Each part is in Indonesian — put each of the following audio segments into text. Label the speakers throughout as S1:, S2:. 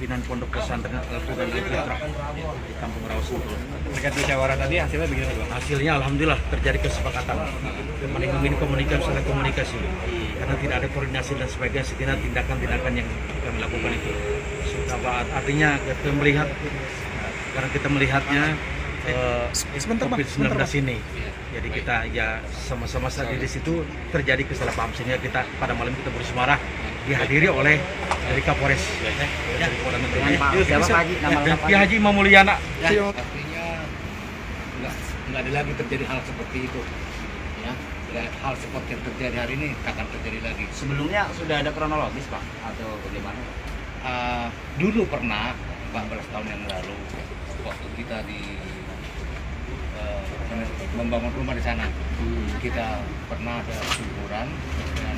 S1: pimpinan Pondok Pesantren Al-Quran Al-Fitra di Kampung Rawa Sentul.
S2: Terkait musyawarah tadi hasilnya begini Bang?
S1: Hasilnya alhamdulillah terjadi kesepakatan. Ini komunikasi karena tidak ada koordinasi dan sebagainya, sekiranya tindakan-tindakan yang kami lakukan itu sudah artinya kita melihat karena kita melihatnya COVID-19 ini. Jadi kita ya sama-sama saat di situ terjadi kesalahpahaman, sehingga kita pada malam kita bersuara dihadiri oleh dari Kapolres dari Polda Metro dan Ki Haji Imam Mulyana.
S3: Artinya nggak ada lagi terjadi hal seperti itu, ya. Hal seperti yang terjadi hari ini akan terjadi lagi.
S4: Sebelumnya sudah ada kronologis Pak atau bagaimana?
S3: Dulu pernah 14 tahun yang lalu waktu kita membangun rumah di sana, kita pernah ada syukuran dan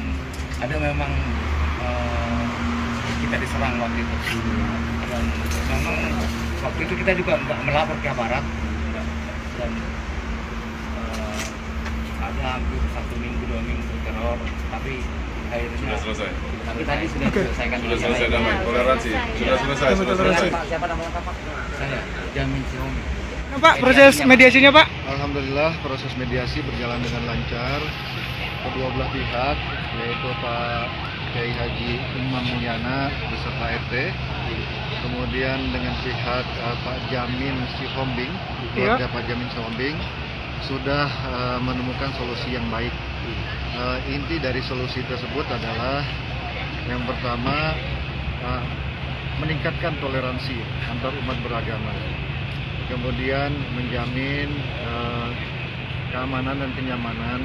S3: ada memang kita diserang waktu itu, dan memang waktu itu kita juga nggak melapor ke aparat, dan ada hampir 1 minggu 2 minggu teror, tapi akhirnya
S5: sudah selesai.
S4: Tapi tadi sudah diselesaikan.
S5: Sudah selesai damai, toleransi. Sudah selesai.
S4: Siapa nama Pak?
S3: saya Jamin Siomi.
S2: Pak, proses mediasinya Pak?
S6: Alhamdulillah proses mediasi berjalan dengan lancar. Kedua belah pihak, yaitu Pak Kiai Haji Imam Mulyana beserta RT, kemudian dengan pihak Pak Jamin Sihombing, keluarga Pak Jamin Sihombing, sudah menemukan solusi yang baik. Inti dari solusi tersebut adalah yang pertama, meningkatkan toleransi antar umat beragama. Kemudian menjamin keamanan dan kenyamanan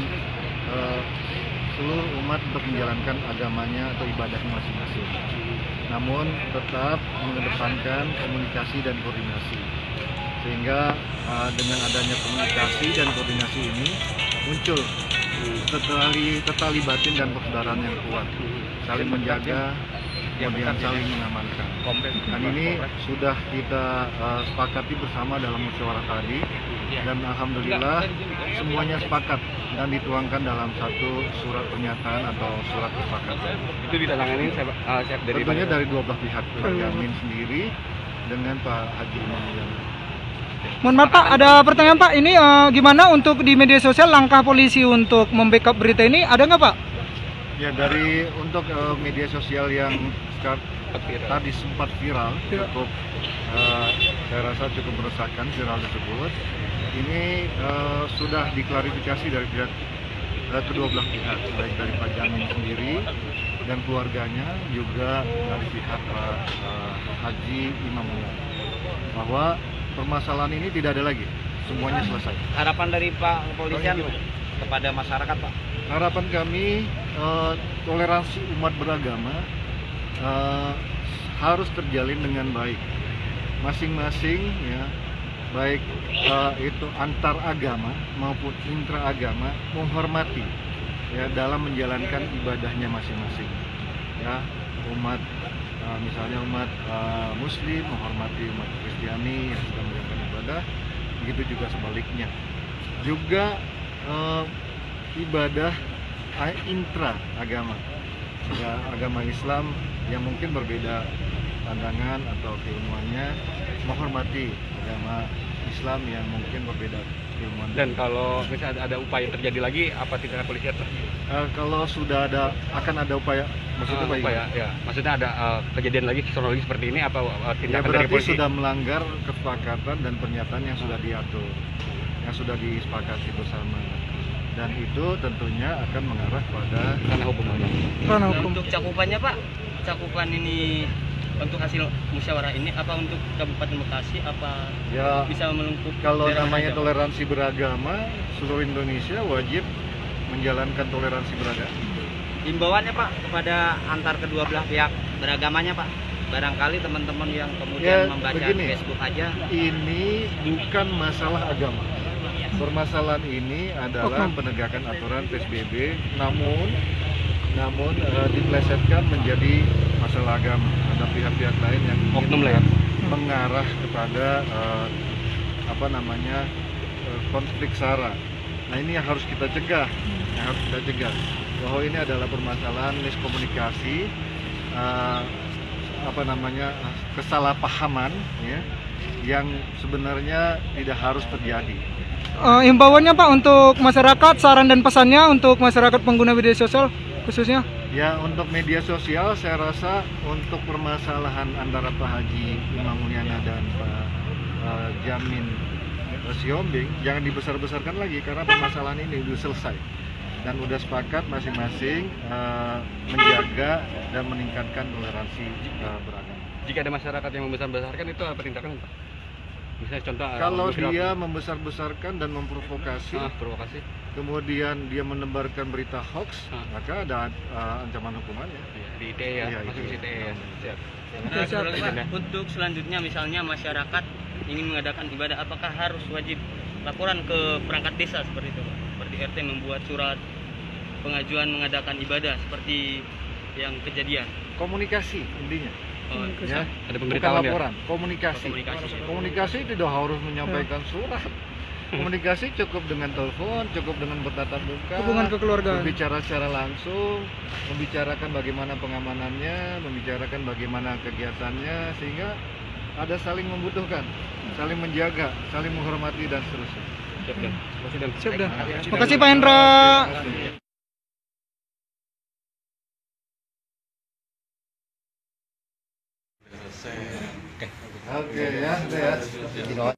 S6: seluruh umat untuk menjalankan agamanya atau ibadahnya masing-masing. Namun tetap mengedepankan komunikasi dan koordinasi. Sehingga dengan adanya komunikasi dan koordinasi ini muncul keterlibatan dan persaudaraan yang kuat, saling menjaga, kemudian saling mengamankan. Dan ini sudah kita sepakati bersama dalam musyawarah tadi, dan alhamdulillah semuanya sepakat dan dituangkan dalam satu surat pernyataan atau surat kesepakatan.
S2: Itu ditandatangani Chef dari
S6: tentunya dari dua belah pihak, Pak Jamin sendiri dengan Pak Haji Imam Mulyana.
S7: Mohon maaf Pak, ada pertanyaan Pak, ini gimana untuk di media sosial langkah polisi untuk membackup berita ini, ada nggak Pak?
S6: Ya, untuk media sosial yang tadi sempat viral, cukup saya rasa cukup meresahkan viral tersebut. Ini sudah diklarifikasi dari pihak kedua belah pihak, baik dari Pak Jamin sendiri dan keluarganya, juga dari pihak Pak Haji Imam Mulyana, bahwa permasalahan ini tidak ada lagi, semuanya selesai.
S4: Harapan dari Pak Kepolisian kepada masyarakat Pak?
S6: Harapan kami toleransi umat beragama harus terjalin dengan baik, masing-masing ya, baik itu antar agama maupun intra agama menghormati ya dalam menjalankan ibadahnya masing-masing ya. Umat misalnya umat Muslim menghormati umat Kristiani yang sedang menjalankan ibadah, begitu juga sebaliknya. Juga ibadah intra agama ya, agama Islam yang mungkin berbeda pandangan atau keilmuannya menghormati agama Islam yang mungkin berbeda keilmuan.
S2: Dan kalau misalnya ada upaya terjadi lagi, apa tindakan polisi?
S6: Kalau sudah akan ada upaya, maksudnya
S2: upaya ya, maksudnya ada kejadian lagi kronologi seperti ini, apa tindakan
S6: berarti
S2: dari polisi?
S6: Sudah melanggar kesepakatan dan pernyataan yang sudah diatur, yang sudah disepakati bersama, dan itu tentunya akan mengarah pada
S2: ranah hukum.
S4: Untuk cakupannya Pak, cakupan ini untuk hasil musyawarah ini apa untuk Kabupaten Bekasi, apa
S6: ya,
S4: bisa melengkup?
S6: Kalau namanya toleransi beragama, seluruh Indonesia wajib menjalankan toleransi beragama.
S4: Himbauannya Pak kepada antar kedua belah pihak beragamanya Pak, barangkali teman-teman yang kemudian membaca
S6: begini,
S4: di Facebook aja.
S6: Ini bukan masalah agama. Permasalahan ini adalah penegakan aturan PSBB, namun diplesetkan menjadi masalah agama. Ada pihak-pihak lain yang mengarah kepada konflik SARA. Nah, ini yang harus kita cegah, bahwa ini adalah permasalahan miskomunikasi kesalahpahaman ya yang sebenarnya tidak harus terjadi.
S7: Himbauannya Pak untuk masyarakat, saran dan pesannya untuk masyarakat pengguna media sosial khususnya?
S6: Ya, untuk media sosial saya rasa untuk permasalahan antara Pak Haji Imam Mulyana dan Pak Jamin Siombing jangan dibesar-besarkan lagi karena permasalahan ini sudah selesai dan udah sepakat masing-masing menjaga dan meningkatkan toleransi beragama.
S2: Jika ada masyarakat yang membesar-besarkan itu apa tindakan Pak? Misalnya contoh
S6: Kalau dia membesar-besarkan dan memprovokasi,
S2: provokasi,
S6: kemudian dia menebarkan berita hoax, maka ada ancaman hukumannya.
S2: di ITE ya,
S6: Iya,
S2: masuk
S6: ITE.
S2: di ITE ya. Siap.
S4: Nah, satu lagi, Pak, untuk selanjutnya misalnya masyarakat ingin mengadakan ibadah, apakah harus wajib laporan ke perangkat desa seperti itu Pak? Seperti RT membuat surat pengajuan mengadakan ibadah seperti yang kejadian.
S6: Komunikasi intinya. Ya,
S2: Ada
S6: bukan
S2: pemberitahuan ya.
S6: laporan, komunikasi. Komunikasi tidak harus menyampaikan surat. Komunikasi cukup dengan telepon, cukup dengan bertatap muka,
S7: Hubungan kekeluargaan.
S6: berbicara secara langsung, membicarakan bagaimana pengamanannya, membicarakan bagaimana kegiatannya, sehingga ada saling membutuhkan, saling menjaga, saling menghormati dan seterusnya.
S2: Siap dan.
S7: Siap dah. Makasih Pak Hendra.
S6: Terima kasih. Oke ya, udah ya.